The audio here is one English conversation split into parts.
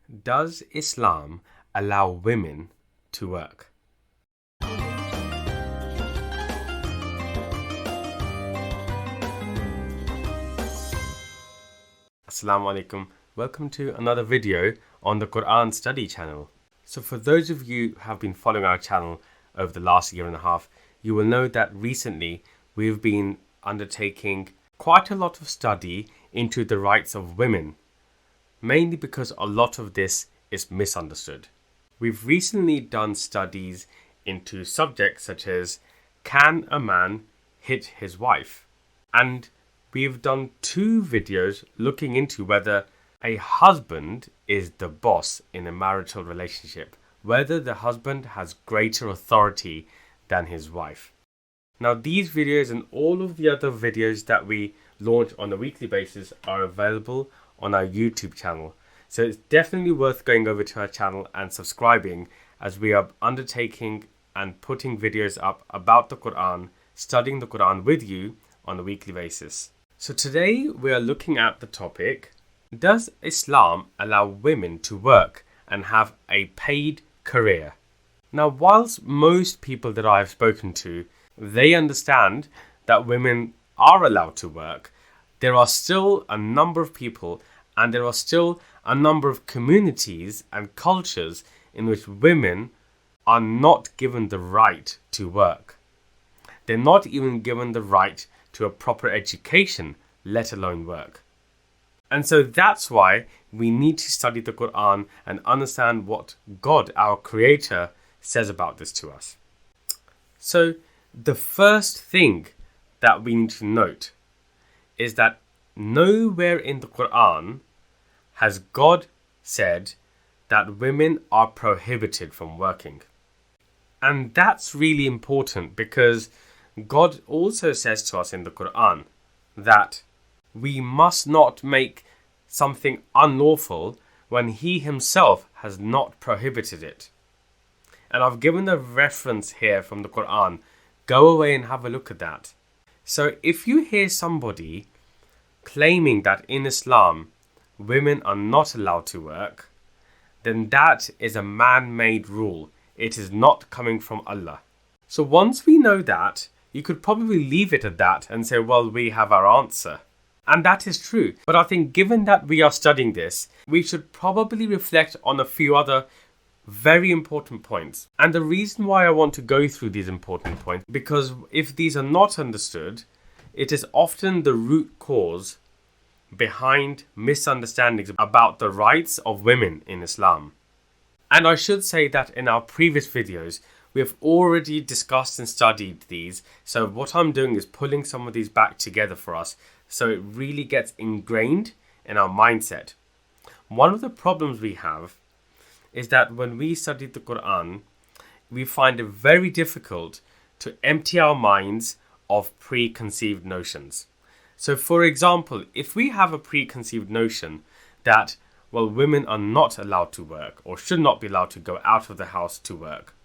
Does Islam allow women to work? Assalamu alaikum. Welcome to another video on the Qur'an study channel. So for those of you who have been following our channel over the last year and a half, you will know that recently we've been undertaking quite a lot of study into the rights of women, mainly because a lot of this is misunderstood. We've recently done studies into subjects such as, can a man hit his wife? And we've done 2 videos looking into whether a husband is the boss in a marital relationship, whether the husband has greater authority than his wife. Now, these videos and all of the other videos that we launch on a weekly basis are available on our YouTube channel. So it's definitely worth going over to our channel and subscribing, as we are undertaking and putting videos up about the Qur'an, studying the Qur'an with you on a weekly basis. So today we are looking at the topic, does Islam allow women to work and have a paid career? Now, whilst most people that I have spoken to, they understand that women are allowed to work, there are still a number of people and there are still a number of communities and cultures in which women are not given the right to work. They're not even given the right to a proper education, let alone work. And so that's why we need to study the Qur'an and understand what God, our Creator, says about this to us. So the first thing that we need to note is that nowhere in the Qur'an has God said that women are prohibited from working. And that's really important, because God also says to us in the Qur'an that we must not make something unlawful when He Himself has not prohibited it. And I've given a reference here from the Qur'an. Go away and have a look at that. So if you hear somebody claiming that in Islam women are not allowed to work, then that is a man-made rule. It is not coming from Allah. So once we know that, you could probably leave it at that and say, well, we have our answer. And that is true. But I think given that we are studying this, we should probably reflect on a few other very important points. And the reason why I want to go through these important points, because if these are not understood, it is often the root cause behind misunderstandings about the rights of women in Islam. And I should say that in our previous videos, we have already discussed and studied these. So what I'm doing is pulling some of these back together for us, so it really gets ingrained in our mindset. One of the problems we have is that when we study the Qur'an, we find it very difficult to empty our minds of preconceived notions. So for example, if we have a preconceived notion that, well, women are not allowed to work or should not be allowed to go out of the house to work,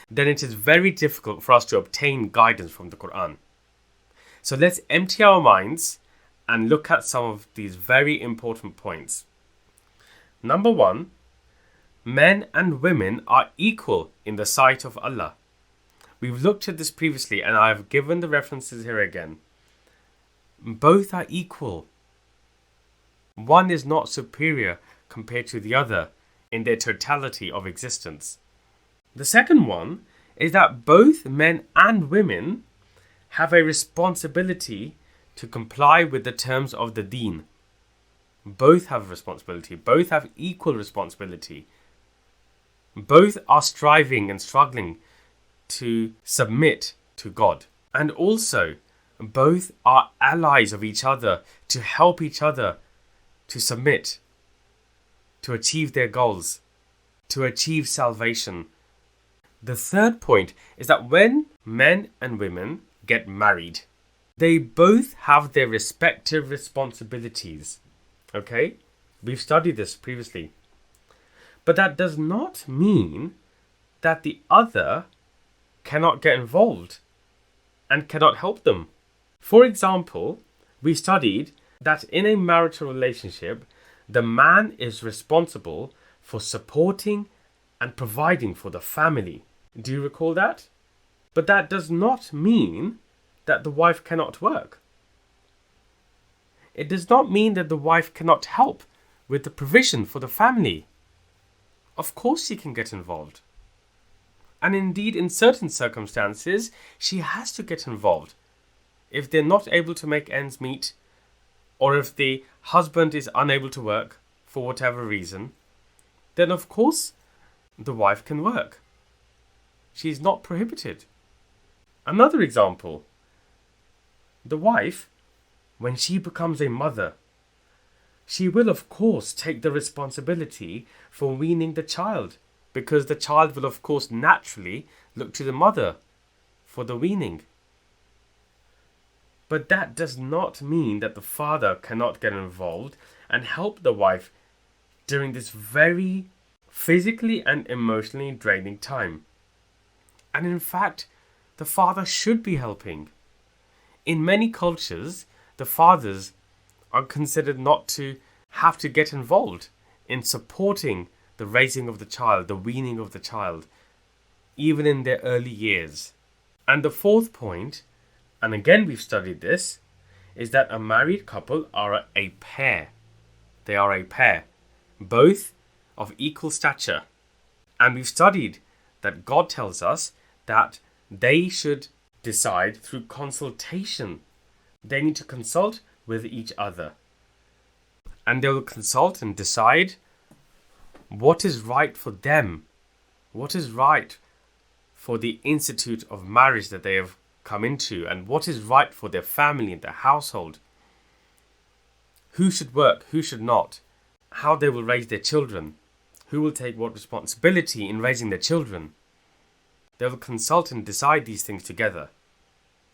then it is very difficult for us to obtain guidance from the Qur'an. So let's empty our minds and look at some of these very important points. Number 1, men and women are equal in the sight of Allah. We've looked at this previously and I've given the references here again. Both are equal. One is not superior compared to the other in their totality of existence. The second one is that both men and women have a responsibility to comply with the terms of the deen. Both have a responsibility. Both have equal responsibility. Both are striving and struggling to submit to God. And also, both are allies of each other to help each other to submit, to achieve their goals, to achieve salvation. The third point is that when men and women get married, they both have their respective responsibilities. Okay? We've studied this previously. But that does not mean that the other cannot get involved and cannot help them. For example, we studied that in a marital relationship, The man is responsible for supporting and providing for the family. Do you recall that? But that does not mean that the wife cannot work. It does not mean that the wife cannot help with the provision for the family. Of course she can get involved. And indeed, in certain circumstances, she has to get involved. If they're not able to make ends meet, or if the husband is unable to work for whatever reason, then of course the wife can work. She's not prohibited. Another example, the wife, when she becomes a mother, she will of course take the responsibility for weaning the child, because the child will of course naturally look to the mother for the weaning. But that does not mean that the father cannot get involved and help the wife during this very physically and emotionally draining time. And in fact, the father should be helping. In many cultures, the fathers are considered not to have to get involved in supporting the raising of the child, the weaning of the child, even in their early years. And the fourth point, and again we've studied this, is that a married couple are a pair. They are a pair, both of equal stature. And we've studied that God tells us that they should decide through consultation. They need to consult with each other. And they will consult and decide what is right for them, what is right for the institute of marriage that they have come into, and what is right for their family and their household. Who should work, who should not, how they will raise their children, who will take what responsibility in raising their children. They will consult and decide these things together.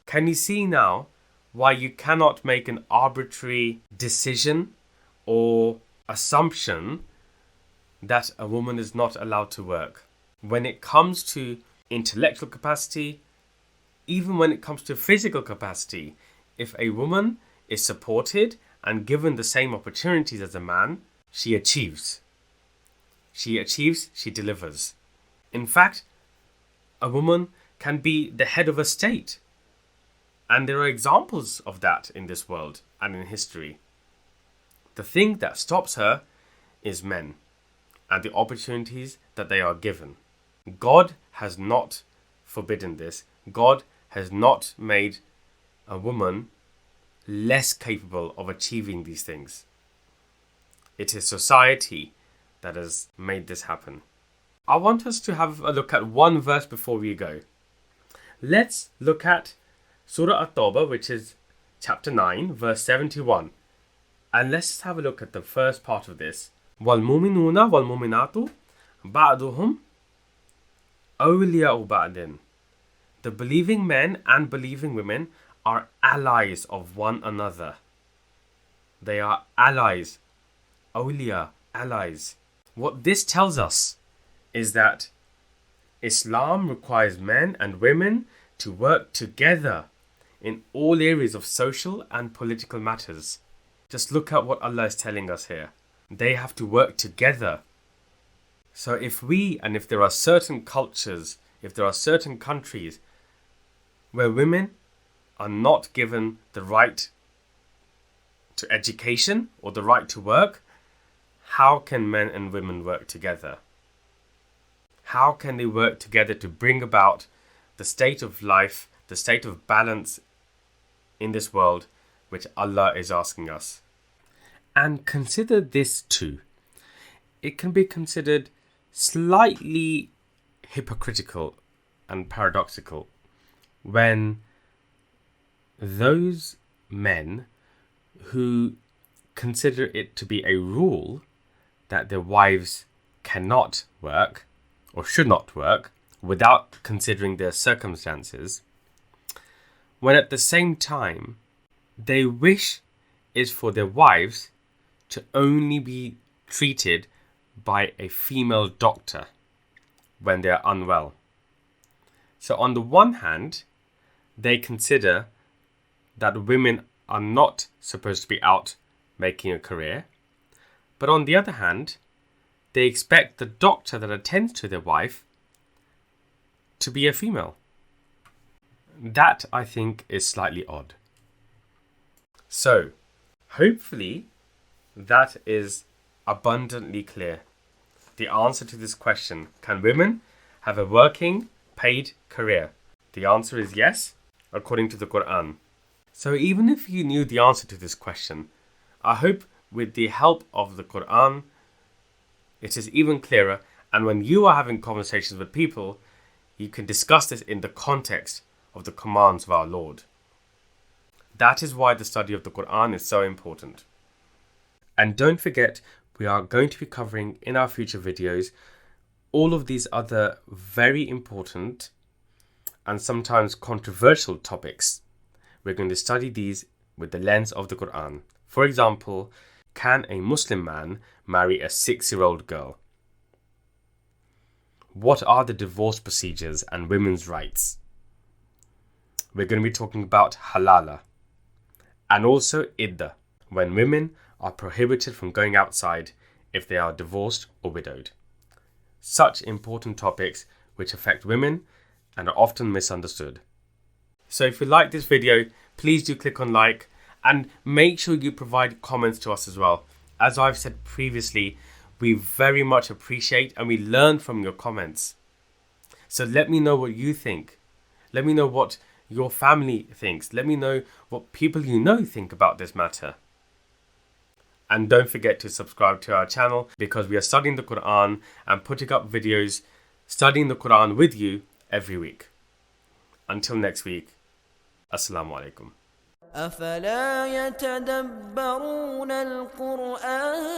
Can you see now why you cannot make an arbitrary decision or assumption that a woman is not allowed to work? When it comes to intellectual capacity, even when it comes to physical capacity, if a woman is supported and given the same opportunities as a man, she achieves. She achieves, she delivers. In fact, a woman can be the head of a state. And there are examples of that in this world and in history. The thing that stops her is men and the opportunities that they are given. God has not forbidden this. God has not made a woman less capable of achieving these things. It is society that has made this happen. I want us to have a look at one verse before we go. Let's look at Surah At-Tawbah, which is chapter 9, verse 71. And let's have a look at the first part of this. وَالْمُؤْمِنُونَ وَالْمُؤْمِنَاتُ بَعْضُهُمْ أَوْلِيَاءُ بَعْضٍ. The believing men and believing women are allies of one another. They are allies. Awliya, allies. What this tells us is that Islam requires men and women to work together in all areas of social and political matters. Just look at what Allah is telling us here. They have to work together. So if there are certain cultures, if there are certain countries where women are not given the right to education or the right to work, how can men and women work together? How can they work together to bring about the state of life, the state of balance in this world, which Allah is asking us? And consider this too. It can be considered slightly hypocritical and paradoxical when those men who consider it to be a rule that their wives cannot work or should not work without considering their circumstances, when at the same time they wish is for their wives to only be treated by a female doctor when they are unwell. So on the one hand, they consider that women are not supposed to be out making a career, But on the other hand, they expect the doctor that attends to their wife to be a female. That, I think, is slightly odd. So, hopefully, that is abundantly clear. The answer to this question: can women have a working, paid career? The answer is yes, according to the Qur'an. So even if you knew the answer to this question, I hope with the help of the Qur'an, it is even clearer, and when you are having conversations with people, you can discuss this in the context of the commands of our Lord. That is why the study of the Qur'an is so important. And don't forget, we are going to be covering in our future videos all of these other very important and sometimes controversial topics. We're going to study these with the lens of the Qur'an. For example, can a Muslim man marry a 6-year-old girl? What are the divorce procedures and women's rights? We're going to be talking about halala and also iddah, when women are prohibited from going outside if they are divorced or widowed. Such important topics which affect women and are often misunderstood. So if you like this video, please do click on like and make sure you provide comments to us as well. As I've said previously, we very much appreciate and we learn from your comments. So let me know what you think. Let me know what your family thinks. Let me know what people you know think about this matter. And don't forget to subscribe to our channel, because we are studying the Qur'an and putting up videos studying the Qur'an with you every week. Until next week, Assalamu alaikum. أفلا يتدبرون القرآن